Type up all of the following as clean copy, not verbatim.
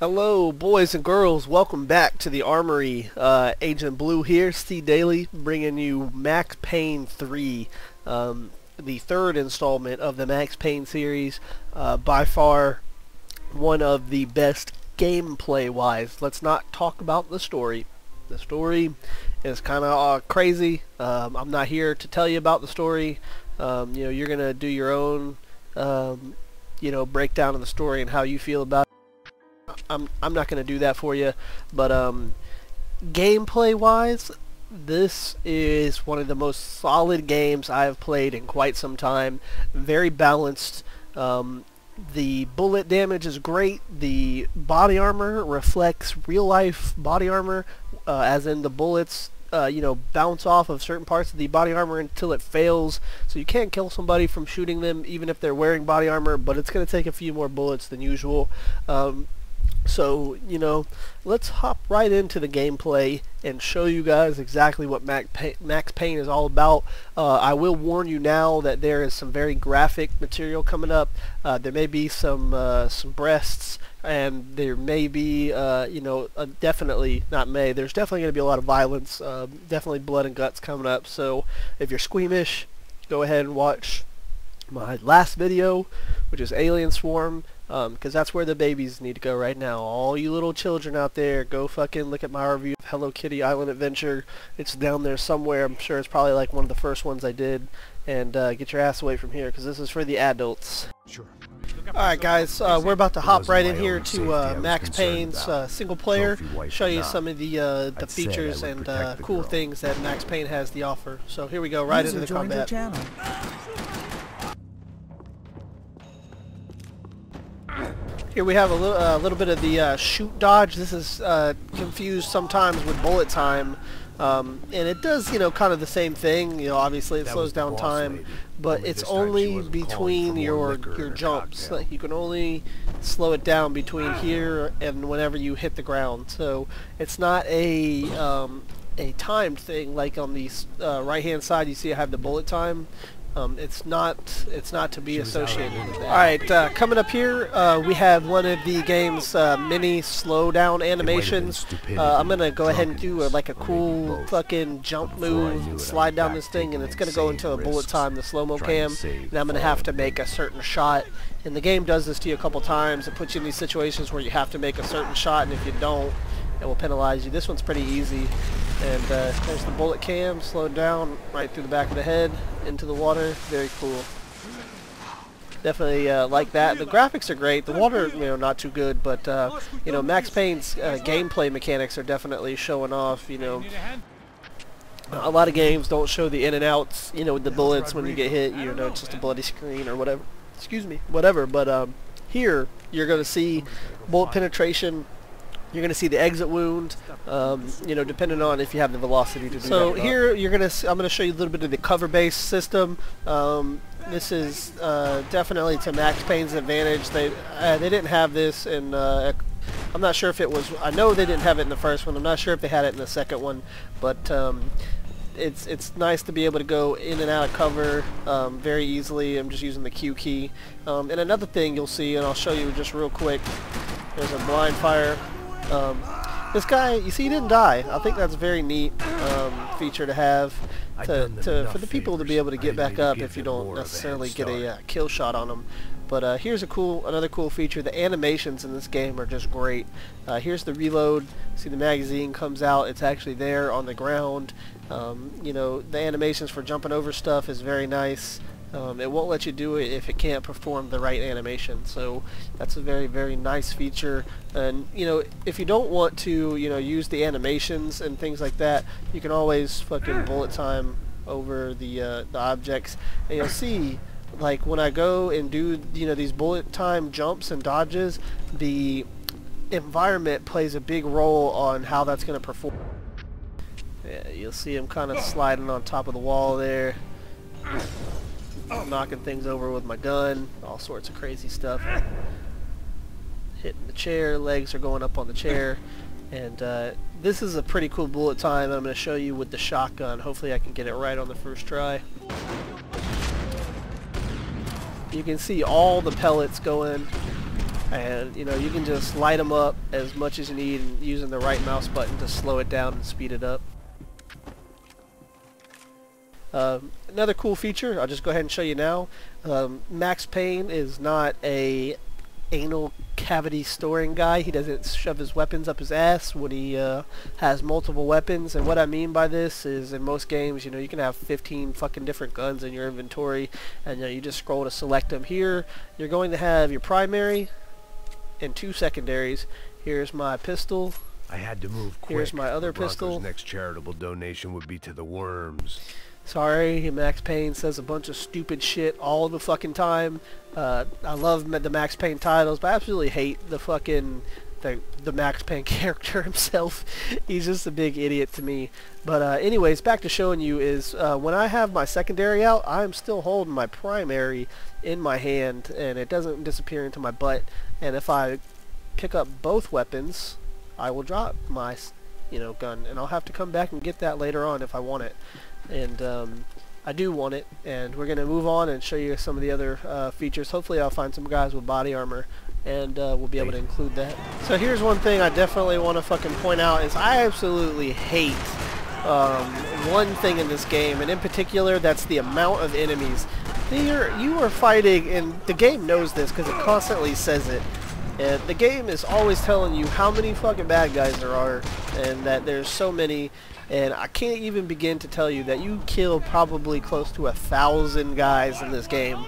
Hello, boys and girls. Welcome back to the Armory. Agent Blue here, Steve Daly, bringing you Max Payne 3, the third installment of the Max Payne series. By far, one of the best gameplay-wise. Let's not talk about the story. The story is kind of crazy. I'm not here to tell you about the story. You're gonna do your own, breakdown of the story and how you feel about it. I'm not going to do that for you, but gameplay wise, this is one of the most solid games I have played in quite some time. Very balanced. The bullet damage is great. The body armor reflects real life body armor, as in the bullets bounce off of certain parts of the body armor until it fails, so you can't kill somebody from shooting them even if they're wearing body armor, but it's going to take a few more bullets than usual. So, let's hop right into the gameplay and show you guys exactly what Max Payne is all about. I will warn you now that there is some very graphic material coming up. There may be some breasts, and there may be, definitely, not may, there's definitely going to be a lot of violence, definitely blood and guts coming up. So, if you're squeamish, go ahead and watch my last video, which is Alien Swarm, because that's where the babies need to go right now. All you little children out there, go fucking look at my review of Hello Kitty Island Adventure. It's down there somewhere. I'm sure it's probably like one of the first ones I did. And get your ass away from here, because this is for the adults. Sure. Alright guys, we're about to hop right in here to Max Payne's single player, show you some of the features and cool things that Max Payne has to offer. So here we go, right into the combat. Here we have a little bit of the shoot dodge. This is confused sometimes with bullet time, and it does, kind of the same thing. Obviously it slows down time, but it's only between your jumps. You can only slow it down between here and whenever you hit the ground. So it's not a timed thing like on the right hand side. You see I have the bullet time. It's not to be associated with that. Alright, coming up here, we have one of the game's mini slowdown animations. I'm gonna go ahead and do like a cool fucking jump move, slide down this thing, and it's gonna go into a bullet time, the slow-mo cam, and I'm gonna have to make a certain shot. And the game does this to you a couple times. It puts you in these situations where you have to make a certain shot, and if you don't, it will penalize you. This one's pretty easy. And there's the bullet cam, slowed down right through the back of the head into the water. Very cool. Definitely like that. The graphics are great. The water, not too good, but Max Payne's gameplay mechanics are definitely showing off. A lot of games don't show the in and outs. With the bullets when you get hit. It's just a bloody screen or whatever. Excuse me, whatever. But here you're going to see bullet penetration. You're going to see the exit wound, depending on if you have the velocity to do that. So here I'm going to show you a little bit of the cover-based system. This is definitely to Max Payne's advantage. They didn't have this in. I'm not sure if it was. I know they didn't have it in the first one. I'm not sure if they had it in the second one, but it's nice to be able to go in and out of cover very easily. I'm just using the Q key. And another thing you'll see, and I'll show you just real quick. There's a blind fire. This guy, you see, he didn't die. I think that's a very neat feature to have for the people to be able to get back up if you don't necessarily get a kill shot on them. But here's another cool feature. The animations in this game are just great. Here's the reload. See, the magazine comes out. It's actually there on the ground. The animations for jumping over stuff is very nice. It won't let you do it if it can't perform the right animation, so that's a very, very nice feature. And if you don't want to use the animations and things like that, you can always fucking bullet time over the objects, and you'll see, like, when I go and do these bullet time jumps and dodges, the environment plays a big role on how that's going to perform. Yeah, you'll see him kind of sliding on top of the wall there. I'm knocking things over with my gun, all sorts of crazy stuff. Hitting the chair, legs are going up on the chair, and this is a pretty cool bullet time I'm going to show you with the shotgun. Hopefully I can get it right on the first try. You can see all the pellets going And you know, you can just light them up as much as you need, and using the right mouse button to slow it down and speed it up. Another cool feature, I'll just go ahead and show you now. Max Payne is not a anal cavity storing guy. He doesn't shove his weapons up his ass when he has multiple weapons. And what I mean by this is, in most games, you know, you can have 15 fucking different guns in your inventory, and you just scroll to select them. Here, you're going to have your primary and 2 secondaries. Here's my pistol. I had to move quick. Here's my other pistol. Next charitable donation would be to the worms. Sorry, Max Payne says a bunch of stupid shit all the fucking time. I love the Max Payne titles, but I absolutely hate the fucking the Max Payne character himself. He's just a big idiot to me. But anyways, back to showing you is when I have my secondary out, I'm still holding my primary in my hand, and it doesn't disappear into my butt. And if I pick up both weapons, I will drop my gun, and I'll have to come back and get that later on if I want it. And I do want it, and we're going to move on and show you some of the other features. Hopefully I'll find some guys with body armor, and we'll be able to include that. So here's one thing I definitely want to fucking point out is I absolutely hate one thing in this game, and in particular that's the amount of enemies. You are fighting, and the game knows this because it constantly says it. And the game is always telling you how many fucking bad guys there are, and that there's so many. And I can't even begin to tell you that you kill probably close to 1,000 guys in this game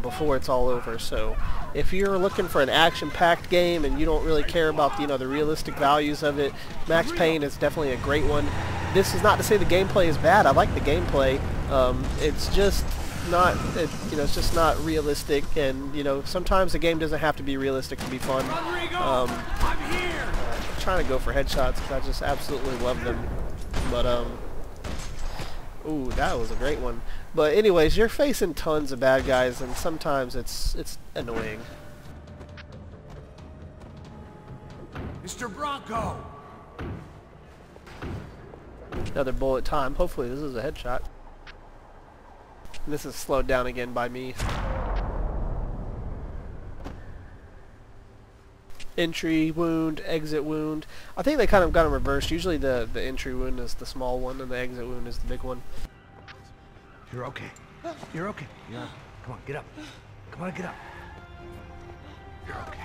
before it's all over. So if you're looking for an action-packed game and you don't really care about the realistic values of it, Max Payne is definitely a great one. This is not to say the gameplay is bad. I like the gameplay. It's just not it's just not realistic, and sometimes the game doesn't have to be realistic to be fun. I'm trying to go for headshots because I just absolutely love them. But ooh, that was a great one. But anyways, you're facing tons of bad guys, and sometimes it's annoying. Mr. Bronco. Another bullet time. Hopefully this is a headshot. And this is slowed down again by me. Entry wound, exit wound. I think they kind of got them reversed. Usually the entry wound is the small one, and the exit wound is the big one. You're okay. You're okay. Yeah. Come on, get up. Come on, get up. You're okay.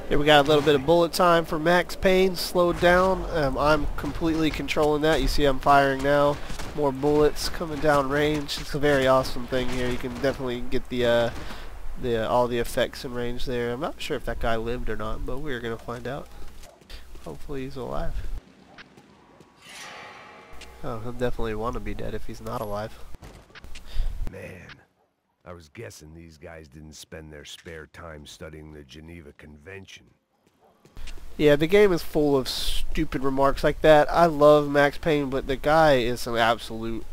Here we got a little bit of bullet time for Max Payne, slowed down. I'm completely controlling that. You see I'm firing now. More bullets coming down range. It's a very awesome thing here. You can definitely get all the effects in range there. I'm not sure if that guy lived or not, but we're gonna find out. Hopefully he's alive. Oh, he'll definitely want to be dead if he's not alive. Man, I was guessing these guys didn't spend their spare time studying the Geneva Convention. Yeah, the game is full of stupid remarks like that. I love Max Payne, but the guy is an absolute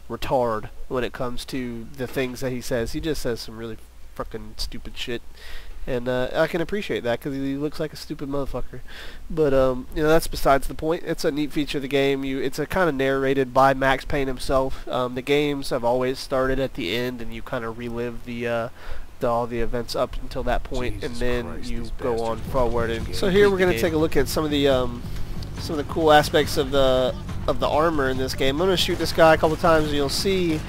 retard when it comes to the things that he says. He just says some really fucking stupid shit, and I can appreciate that because he looks like a stupid motherfucker. But that's besides the point. It's a neat feature of the game. It's a kind of narrated by Max Payne himself. The games have always started at the end, and you kind of relive all the events up until that point, and then you go on forward. And so here we're going to take a look at some of the cool aspects of the armor in this game. I'm going to shoot this guy a couple times, and you'll see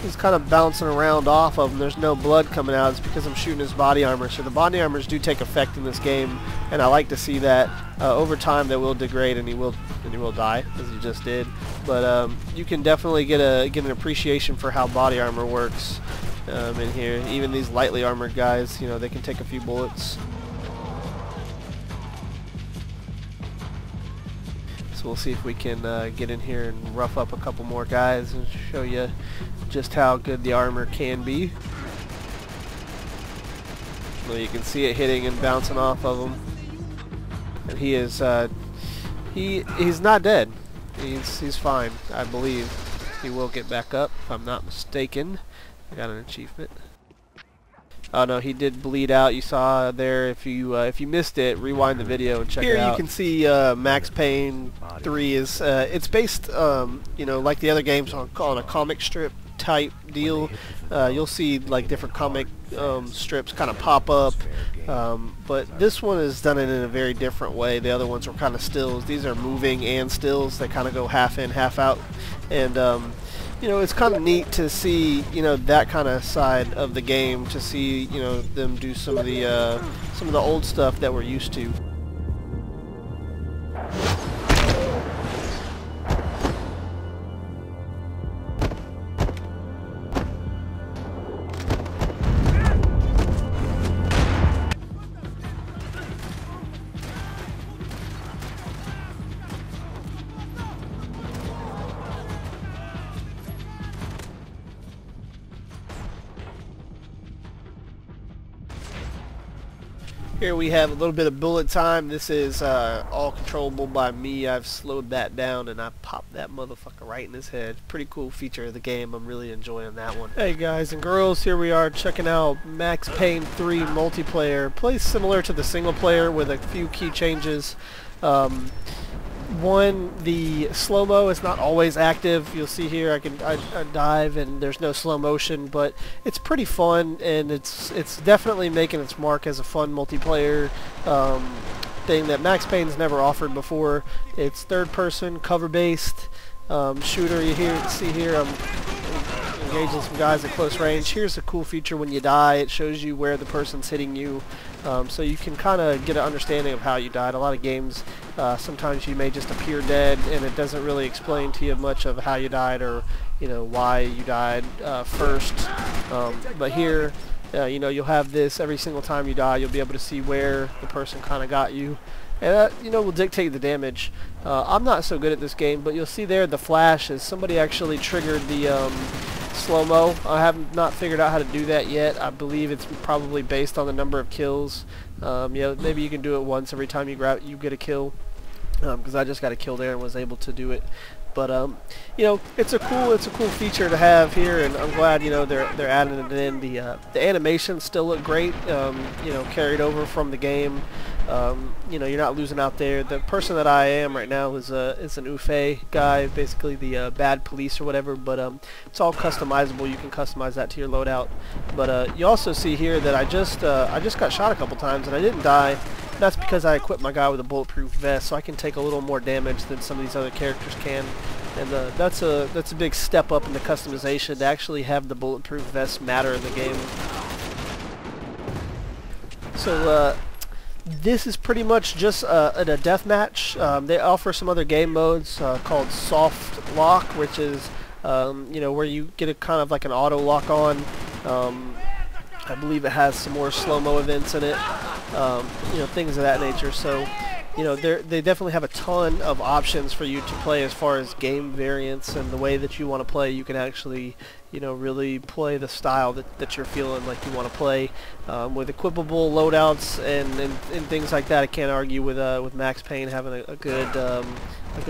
he's kind of bouncing around off of him. There's no blood coming out. It's because I'm shooting his body armor. So the body armors do take effect in this game, and I like to see that. Over time they will degrade, and he will die, as he just did. But you can definitely get an appreciation for how body armor works in here. Even these lightly armored guys, they can take a few bullets. So we'll see if we can get in here and rough up a couple more guys and show you just how good the armor can be. So you can see it hitting and bouncing off of him. And he is he's not dead. He's fine, I believe. He will get back up if I'm not mistaken. I got an achievement. Oh no, he did bleed out. You saw there. If you missed it, rewind the video and check it out. Here you can see Max Payne 3 is it's based like the other games on a comic strip type deal. You'll see like different comic strips kind of pop up, but this one is done it in a very different way. The other ones were kind of stills. These are moving and stills. They kind of go half in, half out, and you know, it's kind of neat to see, you know, that kind of side of the game, to see, you know, them do some of the old stuff that we're used to. Here we have a little bit of bullet time. This is all controllable by me. I've slowed that down and I popped that motherfucker right in his head. Pretty cool feature of the game. I'm really enjoying that one. Hey guys and girls, here we are checking out Max Payne 3 multiplayer. Plays similar to the single player with a few key changes. One, the slow-mo is not always active. You'll see here I dive and there's no slow motion, but it's pretty fun, and it's definitely making its mark as a fun multiplayer thing that Max Payne's never offered before. It's third-person, cover-based shooter. You see here I'm engaging some guys at close range. Here's a cool feature: when you die, it shows you where the person's hitting you, so you can kind of get an understanding of how you died. A lot of games, sometimes you may just appear dead, and it doesn't really explain to you much of how you died, or you know, why you died first. But here, you know, you'll have this every single time you die. You'll be able to see where the person kind of got you, and that, you know, will dictate the damage. I'm not so good at this game, but you'll see there the flash is somebody actually triggered the slow-mo. I have not figured out how to do that yet. I believe it's probably based on the number of kills. Yeah, maybe you can do it once every time you get a kill, because I just got a kill there and was able to do it. But you know, it's a cool feature to have here, and I'm glad, you know, they're adding it in. The animations still look great, you know, carried over from the game. You know, you're not losing out there. The person that I am right now is an Ufe guy, basically the bad police or whatever. But it's all customizable. You can customize that to your loadout. But you also see here that I just got shot a couple times and I didn't die. That's because I equipped my guy with a bulletproof vest, so I can take a little more damage than some of these other characters can. And that's a big step up in the customization, to actually have the bulletproof vest matter in the game. So this is pretty much just a deathmatch. They offer some other game modes called Soft Lock, which is you know, where you get a kind of like an auto lock on. I believe it has some more slow-mo events in it, you know, things of that nature. So, you know, they definitely have a ton of options for you to play as far as game variants and the way that you want to play. You can actually, you know, really play the style that you're feeling like you want to play, with equipable loadouts and things like that. I can't argue with Max Payne having a good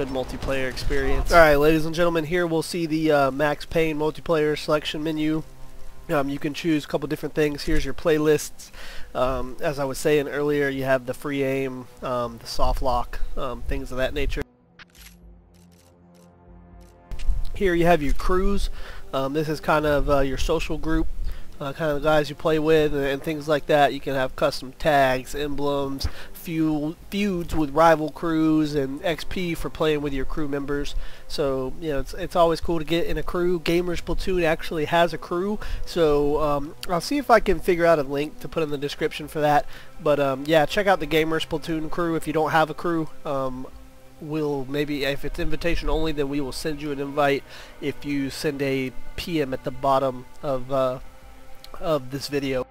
multiplayer experience. All right, ladies and gentlemen, here we'll see the Max Payne multiplayer selection menu. You can choose a couple different things. Here's your playlists. As I was saying earlier, you have the free aim, the soft lock, things of that nature. Here you have your crews. This is kind of your social group, kind of the guys you play with, and things like that. You can have custom tags, emblems, feuds with rival crews, and XP for playing with your crew members. So, you know, it's always cool to get in a crew. Gamers Platoon actually has a crew, so I'll see if I can figure out a link to put in the description for that. But yeah, check out the Gamers Platoon crew if you don't have a crew. We'll maybe, if it's invitation only, then we will send you an invite if you send a PM at the bottom of this video.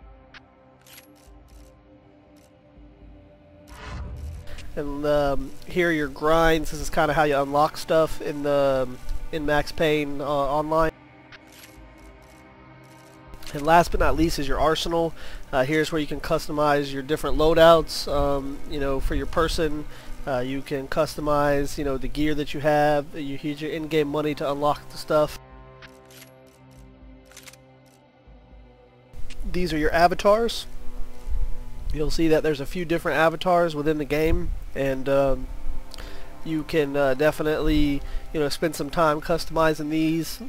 And here are your grinds. This is kind of how you unlock stuff in Max Payne online. And last but not least is your arsenal. Here's where you can customize your different loadouts. You know, for your person, you can customize, you know, the gear that you have. You use your in-game money to unlock the stuff. These are your avatars. You'll see that there's a few different avatars within the game, and you can definitely, you know, spend some time customizing these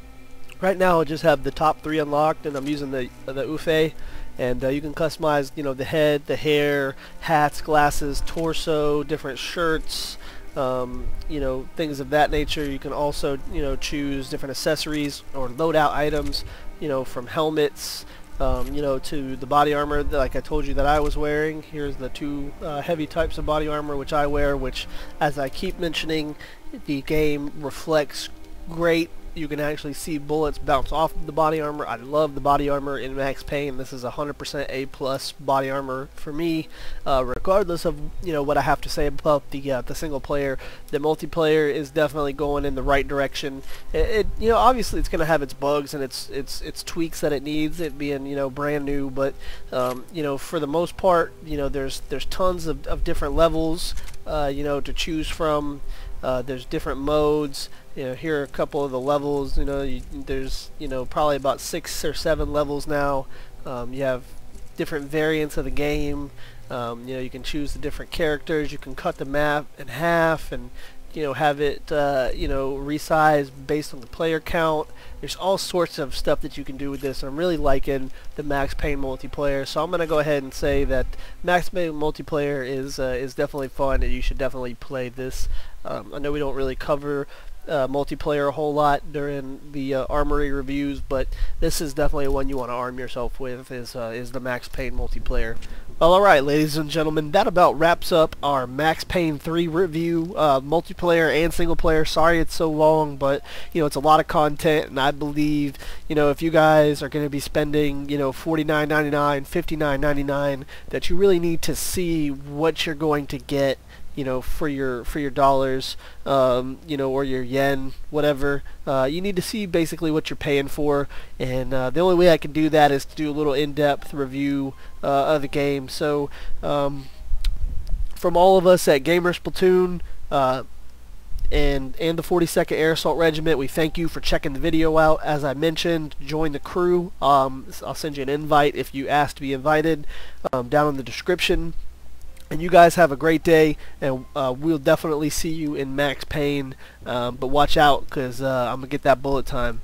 Right now I just have the top 3 unlocked, and I'm using the UFE, and you can customize, you know, the head, the hair, hats, glasses, torso, different shirts, you know, things of that nature. You can also, you know, choose different accessories or loadout items, you know, from helmets, you know, to the body armor like I told you that I was wearing. Here's the 2 heavy types of body armor which I wear, which, as I keep mentioning, the game reflects great. You can actually see bullets bounce off of the body armor. I love the body armor in Max Payne. This is 100% A+ body armor for me, regardless of, you know, what I have to say about the single player. The multiplayer is definitely going in the right direction. You know, obviously it's going to have its bugs and its tweaks that it needs, it being, you know, brand new, but you know, for the most part, you know, there's tons of different levels, you know, to choose from. There's different modes. You know, here are a couple of the levels. You know, there's, you know, probably about 6 or 7 levels now. You have different variants of the game. You know, you can choose the different characters. You can cut the map in half and, you know, have it, you know, resized based on the player count. There's all sorts of stuff that you can do with this. I'm really liking the Max Payne multiplayer, so I'm gonna go ahead and say that Max Payne multiplayer is definitely fun, and you should definitely play this. I know we don't really cover multiplayer a whole lot during the Armory reviews, but this is definitely one you want to arm yourself with. Is the Max Payne multiplayer. Well, alright, ladies and gentlemen, that about wraps up our Max Payne 3 review, multiplayer and single player. Sorry it's so long, but, you know, it's a lot of content, and I believe, you know, if you guys are going to be spending, you know, $49.99, $59.99, that you really need to see what you're going to get, you know, for your dollars, you know, or your yen, whatever. You need to see basically what you're paying for, and the only way I can do that is to do a little in-depth review of the game. So from all of us at Gamers Platoon and the 42nd Air Assault Regiment, we thank you for checking the video out. As I mentioned, join the crew. I'll send you an invite if you ask to be invited, down in the description. And you guys have a great day, and we'll definitely see you in Max Payne, but watch out, because I'm going to get that bullet time.